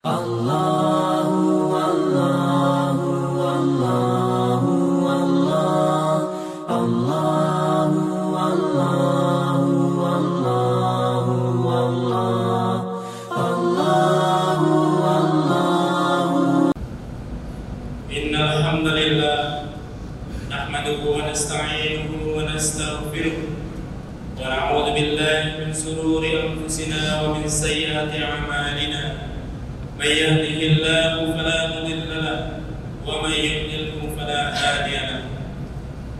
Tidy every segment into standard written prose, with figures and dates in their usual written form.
Allahu Allahu Allahu Allah Allahu Allahu Allahu Allah Allahu Allahu. Innal hamdalillah nahmaduhu wa nasta'inuhu wa nastaghfiruh wa na'udzu billahi min shururi anfusina wa min sayyiati a'malina. من يهده الله فلا مضل له ومن يضلله فلا هادي له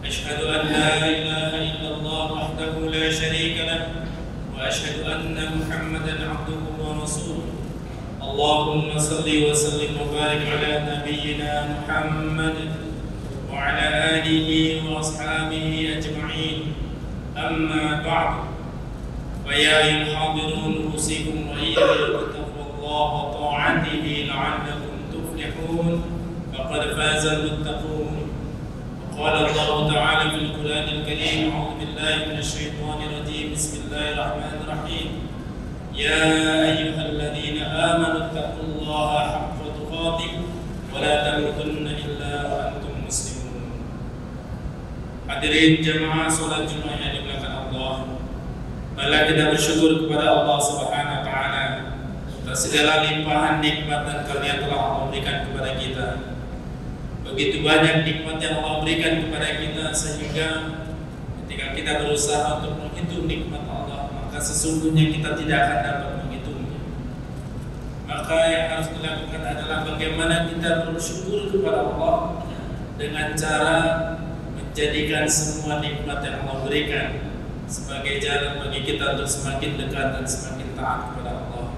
أشهد أن لا إله إلا الله وحده لا شريك له وأشهد أن محمدا عبده ورسوله اللهم صل وسلم وبارك على نبينا محمد وعلى آله وأصحابه أجمعين أما بعد فيا أيها الحاضرون أوصيكم وإياي بتقوى الله وطاعته لعلكم تفلحون فقد فاز المتقون. وقال الله تعالى في القرآن الكريم أعوذ بالله من الشيطان الرجيم بسم الله الرحمن الرحيم يا أيها الذين آمنوا اتقوا الله حق تقاته ولا تموتن إلا وأنتم مسلمون. Hadirin jemaah salat Jumat yang dimuliakan Allah, marilah kita bersyukur kepada Allah Subhanahu wa taala atas segala limpahan nikmat dan karunia telah Allah berikan kepada kita. Begitu banyak nikmat yang Allah berikan kepada kita sehingga ketika kita berusaha untuk menghitung nikmat Allah, maka sesungguhnya kita tidak akan dapat menghitungnya. Maka yang harus dilakukan adalah bagaimana kita bersyukur kepada Allah dengan cara menjadikan semua nikmat yang Allah berikan sebagai jalan bagi kita untuk semakin dekat dan semakin taat kepada Allah.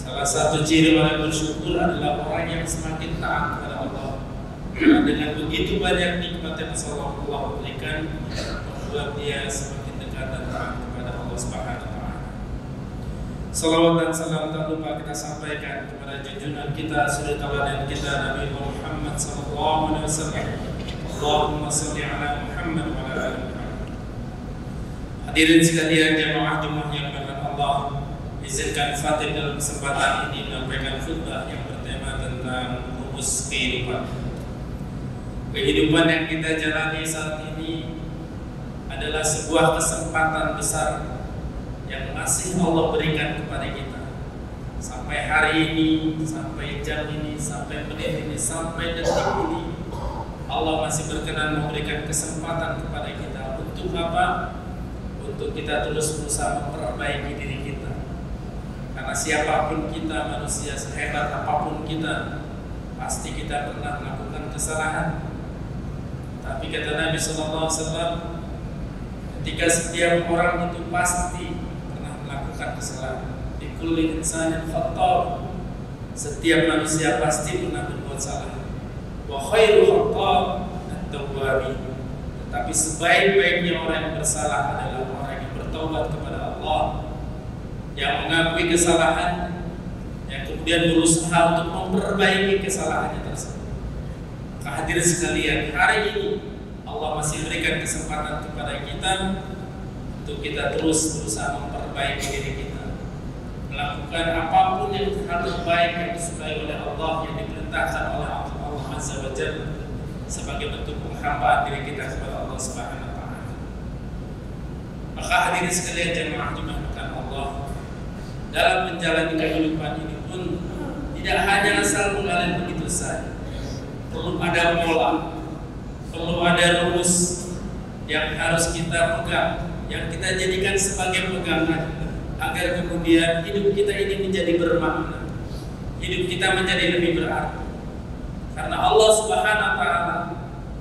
Salah satu ciri orang bersyukur adalah orang yang semakin taat kepada Allah. Karena dengan begitu banyak nikmat yang Allah berikan, membuat dia semakin dekat dan taat kepada Allah Subhanahu wa taala. Salawat dan salam tak lupa kita sampaikan kepada junjungan kita, suri tauladan kita Nabi Muhammad sallallahu alaihi wasallam. Allahumma shalli ala Muhammad wa ala ali Muhammad. Hadirin sekalian jemaah Jumat yang dimuliakan Allah, izinkan Fatih dalam kesempatan ini menyampaikan khutbah yang bertema tentang rumus kehidupan. Kehidupan yang kita jalani saat ini adalah sebuah kesempatan besar yang masih Allah berikan kepada kita. Sampai hari ini, sampai jam ini, sampai menit ini, sampai detik ini, Allah masih berkenan memberikan kesempatan kepada kita. Untuk apa? Untuk kita terus berusaha memperbaiki diri kita. Karena siapapun kita, manusia sehebat apapun kita, pasti kita pernah melakukan kesalahan. Tapi kata Nabi SAW, ketika setiap orang itu pasti pernah melakukan kesalahan. Di kulli insanin khattab, setiap manusia pasti pernah berbuat salah. Wa khairu khattab at-tawwabin. Tetapi sebaik-baiknya orang yang bersalah adalah orang yang bertaubat kepada Allah, yang mengakui kesalahan, yang kemudian berusaha untuk memperbaiki kesalahannya tersebut. Hadirin sekalian, hari ini Allah masih berikan kesempatan kepada kita untuk kita terus berusaha memperbaiki diri kita, melakukan apapun yang harus baik yang disukai oleh Allah, yang diperintahkan oleh Allah Azza wa Jalla sebagai bentuk penghambaan diri kita kepada Allah Subhanahu wa taala. Maka hadirin sekalian jemaah dimuliakan Allah, dalam menjalani kehidupan ini pun tidak hanya asal mengalir begitu saja. Perlu ada pola, perlu ada rumus yang harus kita pegang, yang kita jadikan sebagai pegangan agar kemudian hidup kita ini menjadi bermakna, hidup kita menjadi lebih berarti. Karena Allah Subhanahu wa taala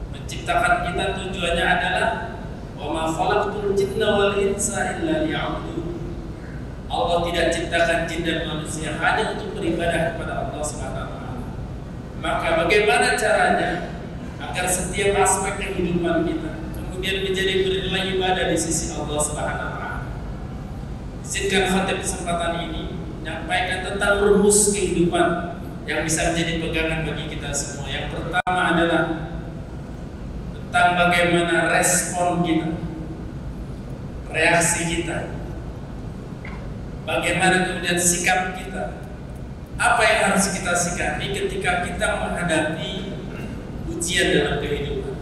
menciptakan kita tujuannya adalah wa ma khalaqtul jinna wal insa illa liya'budun. Allah tidak ciptakan jin dan manusia hanya untuk beribadah kepada Allah Subhanahu wa taala. Maka bagaimana caranya agar setiap aspek kehidupan kita kemudian menjadi bernilai ibadah di sisi Allah Subhanahu wa taala? Izinkan khatib kesempatan ini menyampaikan tentang rumus kehidupan yang bisa menjadi pegangan bagi kita semua. Yang pertama adalah tentang bagaimana respon kita, reaksi kita, bagaimana kemudian sikap kita Apa yang harus kita sikapi ketika kita menghadapi ujian dalam kehidupan?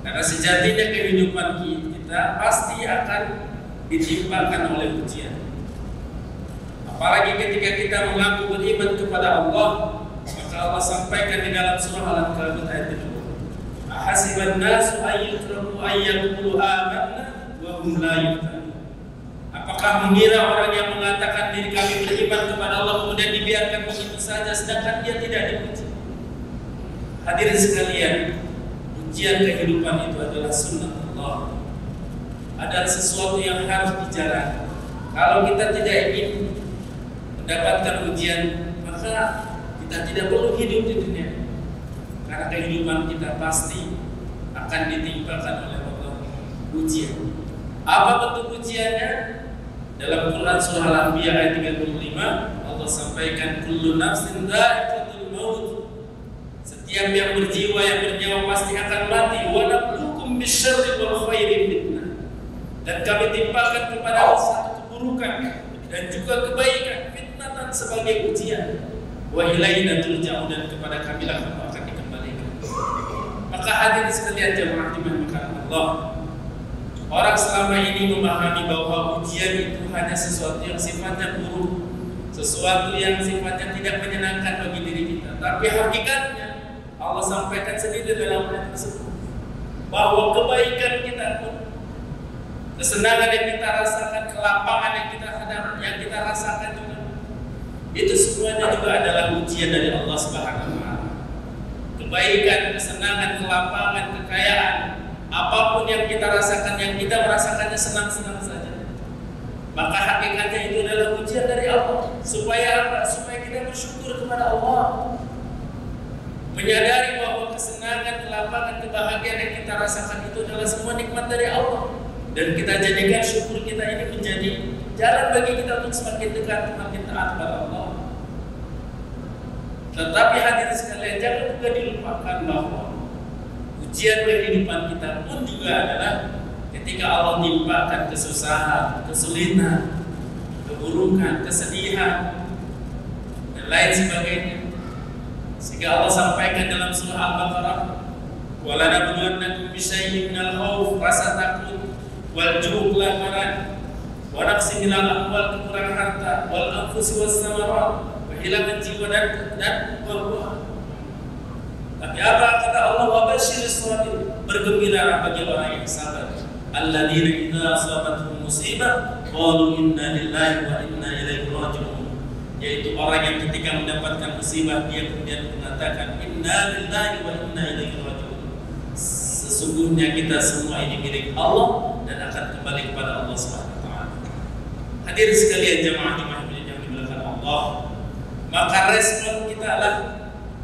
Karena sejatinya kehidupan kita pasti akan ditimpakan oleh ujian. Apalagi ketika kita mengaku beriman kepada Allah, maka Allah sampaikan di dalam surah Al-Ankabut ayat 20. Ahasiban nasu ayyutraku ayyaqulu amanna wa hum la yuftanun. Apakah mengira orang yang mengatakan diri kami beriman kepada Allah kemudian dibiarkan begitu saja sedangkan dia tidak diuji? Hadirin sekalian, ujian kehidupan itu adalah sunnah Allah. Adalah sesuatu yang harus dijalani. Kalau kita tidak ingin mendapatkan ujian, maka kita tidak perlu hidup di dunia. Karena kehidupan kita pasti akan ditimpakan oleh Allah ujian. Apa bentuk ujiannya? Dalam Quran surah Al-Anbiya ayat 35, Allah sampaikan kullu nafsin dha'iqatul maut. Setiap yang berjiwa, yang bernyawa pasti akan mati. Wa nabluukum bisyarri wal khairi fitnah. Dan kami timpakan kepada satu keburukan dan juga kebaikan, fitnatan sebagai ujian. Wa ilaina turja'un, dan kepada kami lah kamu akan dikembalikan. Maka hadirin sekalian jemaah dimuliakan Allah, orang selama ini memahami bahwa ujian itu hanya sesuatu yang sifatnya buruk, sesuatu yang sifatnya tidak menyenangkan bagi diri kita. Tapi hakikatnya Allah sampaikan sendiri dalam ayat tersebut bahwa kebaikan kita pun, kesenangan yang kita rasakan, kelapangan yang kita hadapi, yang kita rasakan juga, itu semuanya juga adalah ujian dari Allah Subhanahu wa Ta'ala. Kebaikan, kesenangan, kelapangan, kekayaan, apapun yang kita rasakan, yang kita merasakannya senang-senang saja, maka hakikatnya itu adalah ujian dari Allah. Supaya apa? Supaya kita bersyukur kepada Allah, menyadari bahwa kesenangan, kelapangan, kebahagiaan yang kita rasakan itu adalah semua nikmat dari Allah, dan kita jadikan syukur kita ini menjadi jalan bagi kita untuk semakin dekat, semakin taat kepada Allah. Tetapi hadirin sekalian, jangan juga dilupakan bahwa ujian kehidupan kita pun juga adalah ketika Allah nimpakan kesusahan, kesulitan, keburukan, kesedihan, dan lain sebagainya. Sehingga Allah sampaikan dalam surah Al-Baqarah, "Wala nabluwannakum bisyai'in minal khauf", rasa takut, wal ju', kelaparan, wa naqsin minal amwal, kekurangan harta, wal anfusi was samarat, kehilangan jiwa dan buah-buahan. Tapi apa kata Allah? Wa basyiris sabirin, bergembira bagi orang yang sabar. Alladzina idza asabatuhum musibah qalu inna lillahi wa inna ilaihi raji'un. Yaitu orang yang ketika mendapatkan musibah dia kemudian mengatakan inna lillahi wa inna ilaihi raji'un. Sesungguhnya kita semua ini milik Allah dan akan kembali kepada Allah Subhanahu wa taala. Hadirin sekalian jemaah yang dimuliakan Allah, maka respon kita lah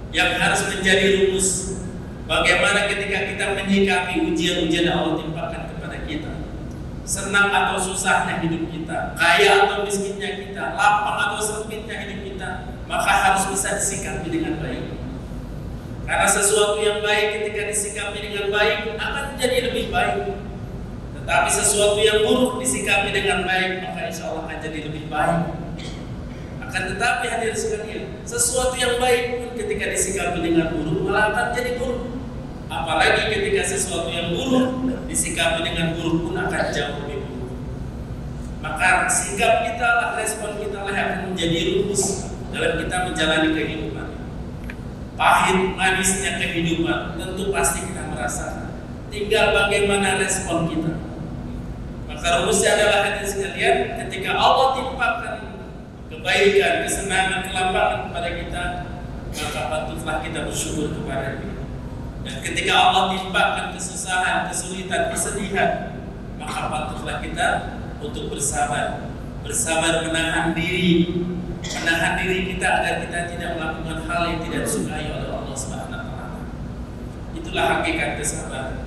yang harus menjadi rumus bagaimana ketika kita menyikapi ujian-ujian yang Allah timpakan kepada kita. Senang atau susahnya hidup kita, kaya atau miskinnya kita, lapang atau sempitnya hidup kita, maka harus bisa disikapi dengan baik. Karena sesuatu yang baik ketika disikapi dengan baik akan menjadi lebih baik. Tetapi sesuatu yang buruk disikapi dengan baik, maka insya Allah akan jadi lebih baik. Akan tetapi hadirin sekalian, sesuatu yang baik pun ketika disikapi dengan buruk malah akan jadi buruk. Apalagi ketika sesuatu yang buruk disikapi dengan buruk pun akan jauh lebih buruk. Maka sikap kita lah, respon kita lah yang akan menjadi rumus dalam kita menjalani kehidupan. Pahit manisnya kehidupan tentu pasti kita merasakan. Tinggal bagaimana respon kita. Maka rumusnya adalah hadirin sekalian, ketika Allah timpakan kebaikan, kesenangan, kelapangan kepada kita, maka patutlah kita bersyukur kepada Dia. Dan ketika Allah timpakan kesusahan, kesulitan, kesedihan, maka patutlah kita untuk bersabar, menahan diri kita agar kita tidak melakukan hal yang tidak disukai oleh Allah Subhanahu wa taala. Itulah hakikat kesabaran.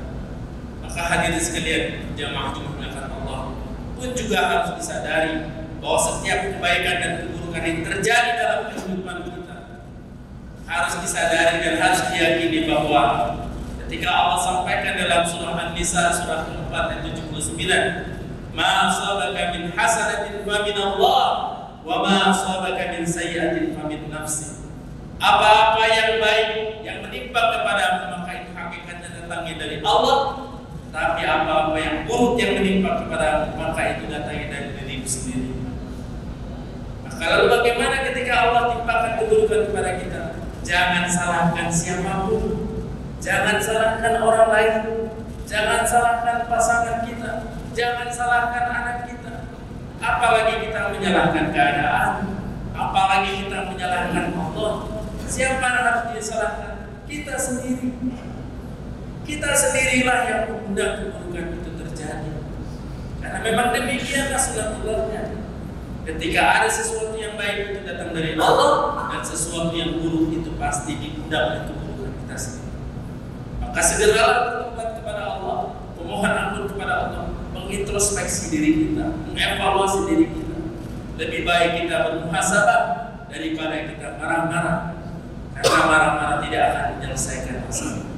Maka hadirin sekalian, jamaah dimuliakan Allah, pun juga harus disadari bahwa setiap kebaikan dan keburukan yang terjadi dalam kehidupan kita harus disadari dan harus diyakini bahwa ketika Allah sampaikan dalam surah An-Nisa surah ke-4 ayat 79, "Ma asabaka min hasanatin fa min Allah "Wa ma asabaka min sayyi'atin famin nafsi." Apa-apa yang baik yang menimpa kepadamu maka itu hakikatnya datangnya dari Allah. Tapi apa-apa yang buruk yang menimpa kepadamu maka itu datangnya dari dirimu sendiri. Maka lalu bagaimana ketika Allah timpakan keburukan kepada kita? Jangan salahkan siapapun, jangan salahkan orang lain, jangan salahkan pasangan kita, jangan salahkan anak kita. Apalagi kita menyalahkan keadaan, apalagi kita menyalahkan Allah. Siapa yang harus disalahkan? Kita sendiri. Kita sendirilah yang mengundang keburukan itu terjadi. Karena memang demikianlah sunatullah-Nya. Ketika ada sesuatu yang baik itu datang dari Allah, dan sesuatu yang buruk itu pasti diundang oleh keburukan kita sendiri. Maka segeralah bertobat kepada Allah, memohon ampun kepada Allah, mengintrospeksi diri kita, mengevaluasi diri kita. Lebih baik kita bermuhasabah daripada kita marah-marah, karena marah-marah tidak akan menyelesaikan masalah.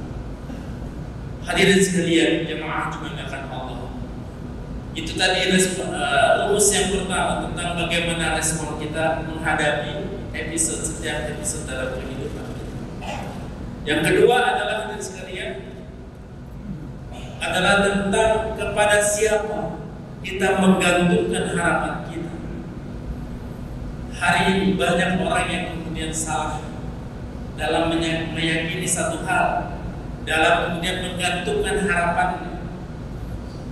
Hadirin sekalian, jemaah dimuliakan Allah. Itu tadi rumus yang pertama tentang bagaimana respon kita menghadapi setiap episode dalam kehidupan kita. Yang kedua adalah, hadirin sekalian, adalah tentang kepada siapa kita menggantungkan harapan kita. Hari ini banyak orang yang kemudian salah dalam meyakini satu hal, dalam kemudian menggantungkan harapannya.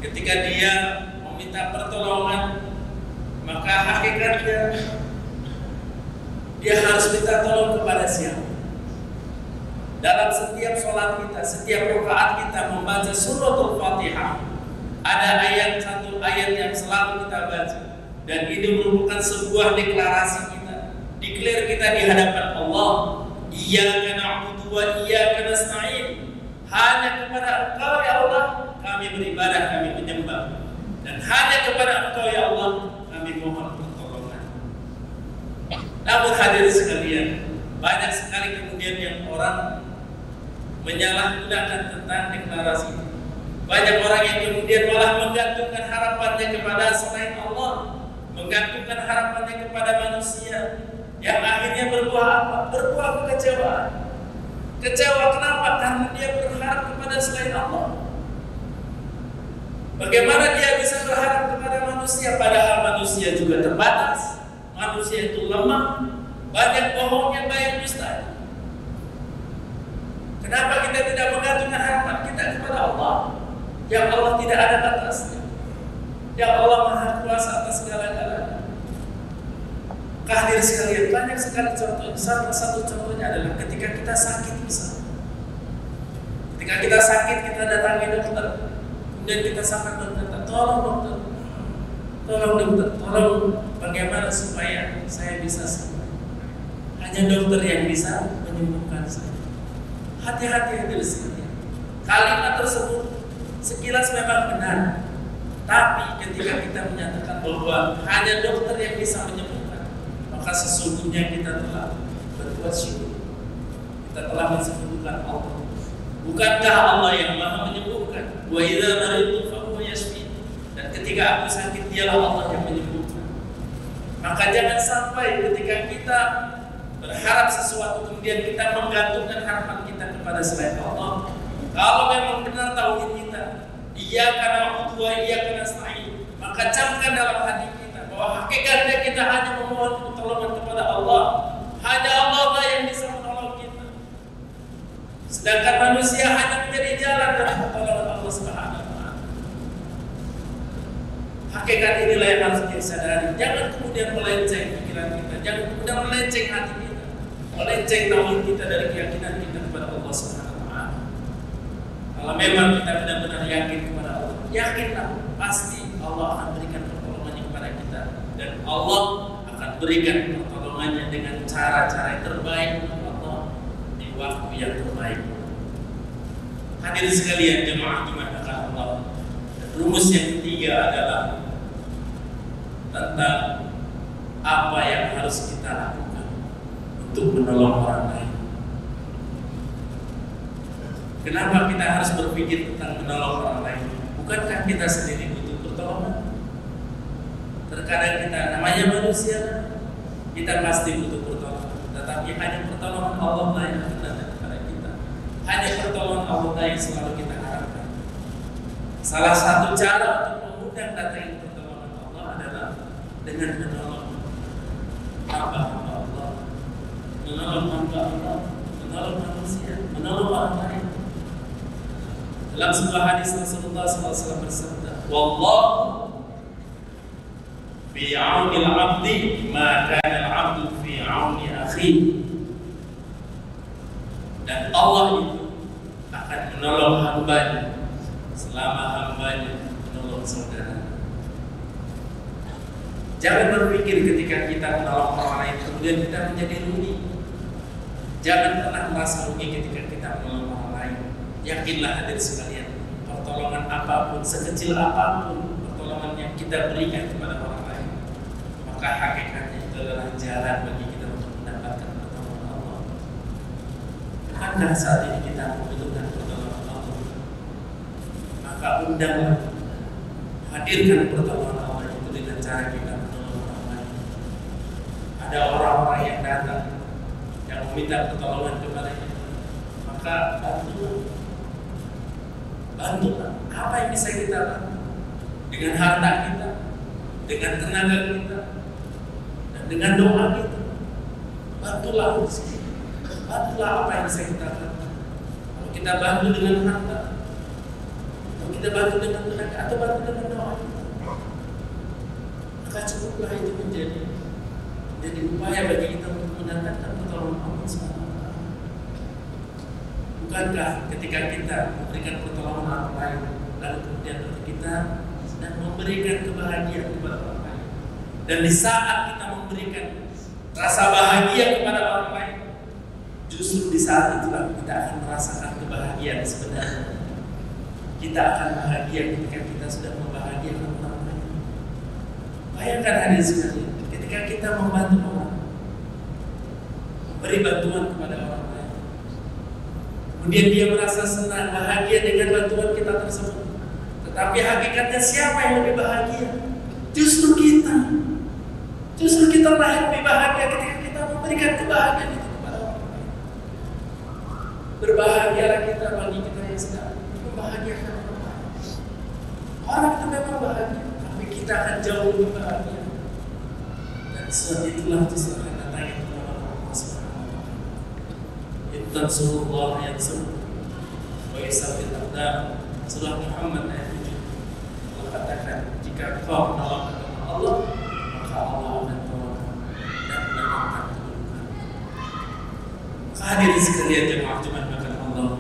Ketika dia meminta pertolongan, maka hakikatnya dia harus minta tolong kepada siapa? Dalam setiap sholat kita, setiap rakaat kita membaca suratul Fatihah, ada satu ayat yang selalu kita baca, dan ini merupakan sebuah deklarasi kita, declare kita di hadapan Allah. Iyyaka na'budu wa iyyaka nasta'in. Hanya kepada Engkau ya Allah kami beribadah, kami menyembah, dan hanya kepada Engkau ya Allah kami mohon pertolongan. Namun hadirin sekalian, banyak sekali kemudian yang orang menyalahgunakan tentang deklarasi. Banyak orang yang kemudian malah menggantungkan harapannya kepada selain Allah, menggantungkan harapannya kepada manusia, yang akhirnya berbuah apa? Berbuah kekecewaan. Kecewa kenapa? Karena dia berharap kepada selain Allah. Bagaimana dia bisa berharap kepada manusia padahal manusia juga terbatas, manusia itu lemah, banyak bohongnya, banyak dusta. Kenapa kita tidak menggantungkan harapan kita kepada Allah? Yang Allah tidak ada batasnya, yang Allah Maha Kuasa atas segala-galanya. Hadirin sekalian, banyak sekali contohnya. Salah satu contohnya adalah ketika kita sakit misalnya. Ketika kita sakit, kita datangi dokter, kemudian kita sampai dokter, tolong dokter, tolong bagaimana supaya saya bisa sembuh. Hanya dokter yang bisa menyembuhkan saya. Hati-hati hadirin sekalian. Kalimat tersebut sekilas memang benar, tapi ketika kita menyatakan bahwa hanya dokter yang bisa menyembuhkan, maka sesungguhnya kita telah berbuat syirik. Kita telah mensekutukan Allah. Bukankah Allah yang Maha menyembuhkan? Wa idza maridtu fa huwa yashfi. Dan ketika aku sakit, dialah Allah yang menyembuhkan. Maka jangan sampai ketika kita berharap sesuatu kemudian kita menggantungkan harapan kita kepada selain Allah. Kalau memang benar tauhid kita, iyyaka na'budu wa iyyaka nasta'in, maka camkan dalam hati kita bahwa hakikatnya kita hanya memohon pertolongan kepada Allah. Hanya Allah lah yang bisa menolong kita. Sedangkan manusia hanya menjadi jalan dari pertolongan Allah Subhanahu wa taala. Hakikat inilah yang harus kita sadari. Jangan kemudian melenceng pikiran kita, jangan kemudian melenceng hati kita, melenceng tauhid kita dari keyakinan kita kepada Allah Subhanahu wa taala. Kalau memang kita benar-benar yakin kepada Allah, yakinlah pasti Allah akan berikan pertolongannya kepada kita, dan Allah akan berikan pertolongannya dengan cara-cara yang terbaik menurut Allah di waktu yang terbaik. Hadirin sekalian, jemaah dimuliakan Allah. Rumus yang ketiga adalah tentang apa yang harus kita lakukan untuk menolong orang lain. Kenapa kita harus berpikir tentang menolong orang lain? Bukankah kita sendiri butuh pertolongan? Terkadang kita namanya manusia, Kita pasti butuh pertolongan, tetapi hanya pertolongan Allah lah yang akan datang kepada kita. Hanya pertolongan Allah lah yang selalu kita harapkan. Salah satu cara untuk mengundang datang pertolongan Allah adalah dengan menolong hamba-hamba Allah, menolong hamba Allah, menolong manusia, menolong orang lain. Dalam sebuah hadis Rasulullah SAW bersabda, "Wallahu fi 'auni al-'abdi ma kana al-'abdu fi 'auni akhihi." Dan Allah itu akan menolong hambanya selama hambanya menolong saudara. Jangan berpikir ketika kita menolong orang lain kemudian kita menjadi rugi. Jangan pernah merasa rugi ketika kita menolong orang lain. Yakinlah hadir sekalian, pertolongan apapun, sekecil apapun pertolongan yang kita berikan kepada orang lain, maka hakikatnya itu adalah jalan bagi kita untuk mendapatkan pertolongan Allah. Bukankah saat ini kita membutuhkan pertolongan Allah? Maka undanglah, hadirkan pertolongan Allah itu dengan cara kita menolong orang lain. Ada orang-orang yang datang yang meminta pertolongan kepada kita, maka bantulah. Apa yang bisa kita bantu? Dengan harta kita, dengan tenaga kita, dan dengan doa kita. Bantulah. Bantulah apa yang bisa kita bantu. Kalau kita bantu dengan harta, kalau kita bantu dengan tenaga, atau bantu dengan doa kita, maka cukuplah itu menjadi upaya bagi kita untuk mendatangkan pertolongan Allah SWT. Bukankah ketika kita memberikan pertolongan orang lain, lalu kemudian kita sedang memberikan kebahagiaan kepada orang lain, dan di saat kita memberikan rasa bahagia kepada orang lain, justru di saat itulah kita akan merasakan kebahagiaan sebenarnya. Kita akan bahagia ketika kita sudah membahagiakan orang lain. Bayangkan hadir sekalian, ketika kita membantu orang, memberi bantuan kepada orang lain, kemudian dia merasa senang, bahagia dengan bantuan kita tersebut. Tetapi hakikatnya siapa yang lebih bahagia? Justru kita. Justru kita yang lebih bahagia ketika kita memberikan kebahagiaan itu kepada orang lain. Berbahagialah kita bagi kita yang sedang membahagiakan orang lain. Orang itu memang bahagia, tapi kita akan jauh lebih bahagia. Dan sebab itulah justru akan datangnya pertolongan Allah SWT. Tansurullah ayat 10 wa yusabit aqdam, surah Muhammad ayat 7. Allah katakan, jika kau menolong Allah, maka Allah akan tolong dan mendatangkan keburukan. Hadirin sekalian jemaah makan Allah,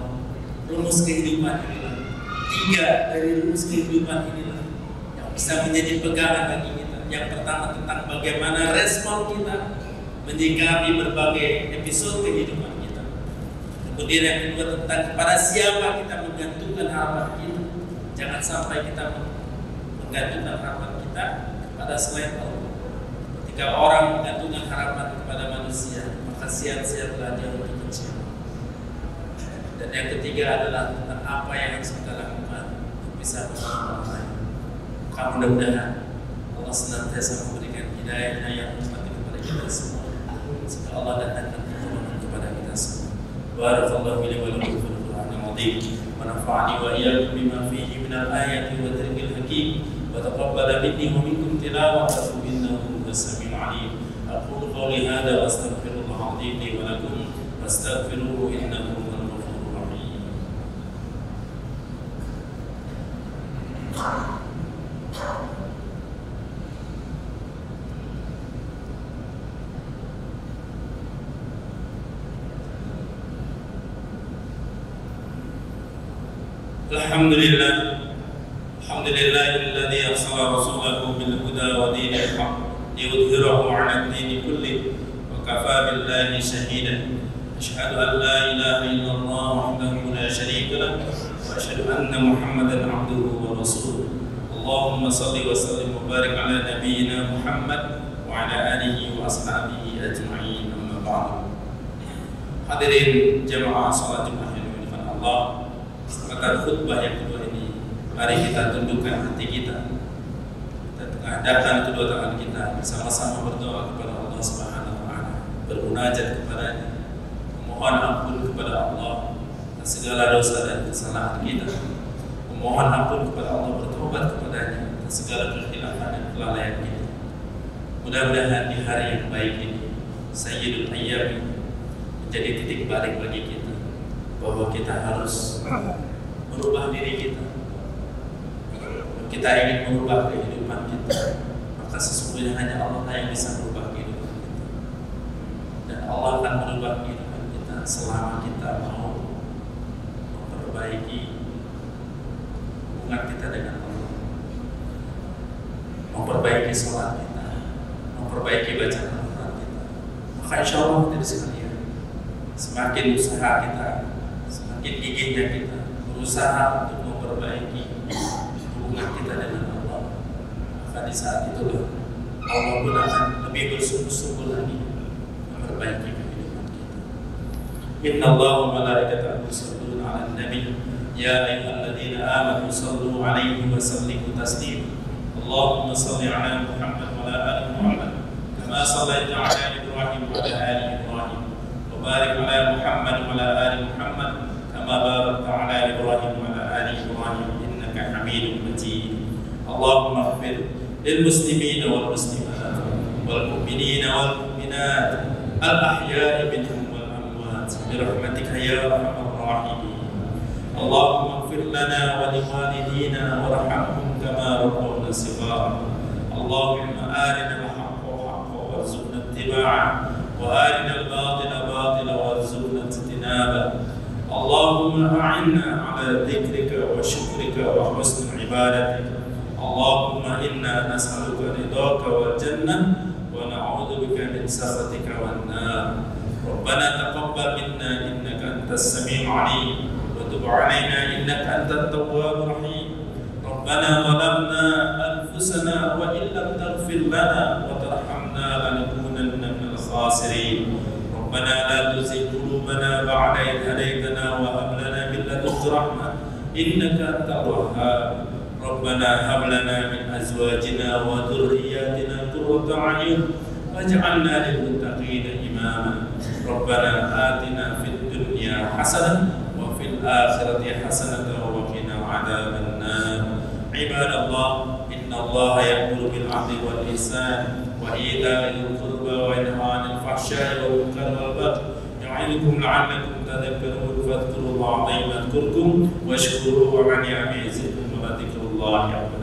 rumus kehidupan inilah, 3 dari rumus kehidupan inilah yang bisa menjadi pegangan bagi kita. Yang pertama tentang bagaimana respon kita menyikapi berbagai episode kehidupan. Kemudian yang kedua tentang kepada siapa kita menggantungkan harapan kita. Jangan sampai kita menggantungkan harapan kita kepada selain Allah. Ketika orang menggantungkan harapan kepada manusia, maka sia-sia dia untuk kecil. Dan yang ketiga adalah tentang apa yang harus kita lakukan untuk bisa menolong orang lain. Maka mudah-mudahan Allah senantiasa memberikan hidayah yang kepada kita semua, semoga Allah datangkan pertolongan kepada kita semua. Barakallahu li wa lakum fil Qur'anil 'azim wa nafa'ani wa iyyakum bima fihi minal ayati wa dhikril hakim wa taqabbala minni wa minkum tilawatahu innahu was-sami'ul 'alim. Aqulu qawli hadha wa astaghfirullahal 'azim li wa lakum fastaghfiruhu innahu huwal ghafurur rahim. Alhamdulillahilladzi arsala rasulahu bil huda wa dinil haqq liyudhhirahu 'ala ad-din kullih wa kafaa billahi shahidan. Asyhadu an la ilaha illallah wahdahu la syarika lah wa asyhadu anna Muhammadan 'abduhu wa rasuluh. Allahumma shalli wa sallim wa barik 'ala nabiyyina Muhammad wa 'ala alihi wa ashabihi ajma'in. Amma ba'du. Hadirin jamaah salat Jumat yang dimuliakan Allah, kesempatan khutbah yang kedua ini, mari kita tundukkan hati kita, kita tengadahkan kedua tangan kita, bersama-sama berdoa kepada Allah Subhanahu bermunajat kepadanya, memohon ampun kepada Allah atas segala dosa dan kesalahan kita, memohon ampun kepada Allah, bertobat kepadanya atas segala kekhilafan dan kelalaian kita. Mudah-mudahan di hari yang baik ini, Sayyidul Ayyam, menjadi titik balik bagi kita, bahwa kita harus merubah diri kita. Kita ingin merubah kehidupan kita, maka sesungguhnya hanya Allah yang bisa merubah kehidupan kita. Dan Allah akan merubah kehidupan kita selama kita mau memperbaiki hubungan kita dengan Allah, memperbaiki sholat kita, memperbaiki bacaan Al-Quran kita. Maka insya Allah dari sekalian, semakin usaha kita, semakin gigihnya kita berusaha untuk memperbaiki hubungan kita dengan Allah, maka di saat itulah Allah pun akan lebih bersungguh-sungguh lagi memperbaiki kehidupan kita. Inna Allah wa malaikatahu yusholluna 'alan nabi ya ayyuhalladzina amanu shallu 'alaihi wa sallimu taslima. Allahumma shalli 'ala Muhammad wa 'ala ali Muhammad kama shallaita 'ala Ibrahim wa 'ala ali Ibrahim wa barik 'ala Muhammad wa 'ala ali Muhammad kama barakta 'ala Ibrahim wa 'ala ali Ibrahim innaka Hamidum Majid. Allahumma ighfir lil muslimina wal muslimat wal mu'minina wal mu'minat al ahya'i minhum wal amwat bi rahmatika ya arhamar rahimin. Allahumma ighfir lana wa liwalidina warhamhum kama rabbawna shighara. Allahumma arina al-haqqa haqqan warzuqna ittiba'ah wa arina al-batila batilan warzuqna ijtinabah. Allahumma a'inna 'ala dhikrika wa syukrika wa husni ibadatika. Allahumma inna nas'aluka ridhaka wal jannah wa na'udzu bika min sakhatika wan nar. Rabbana taqabbal minna innaka antas samiul 'alim wa tub 'alaina innaka antat tawwabur rahim. Rabbana zalamna anfusana wa in lam taghfir lana wa tarhamna lanakunanna minal khasirin. Rabbana la tuzigh qulubana ba'da idh hadaytana wa hab lana min ladunka rahmah innaka antal wahhab. Rabbana hab lana min azwajina wa dhurriyyatina qurrata a'yun waj'alna lil muttaqina imama. Rabbana atina fid dunya hasanah wa fil akhirati hasanah wa qina adzaban nar. Ibadallah, innallaha ya'muru bil 'adli wal ihsan wa ita'i dzil qurba wa yanha 'anil fahsya'i wal munkari wal baghi ya'idukum la'allakum tadhakkarun. Fadhkurullaha 'azima yadhkurkum washkuruhu 'ala ni'amihi yazidkum wa la dhikrullahi akbar.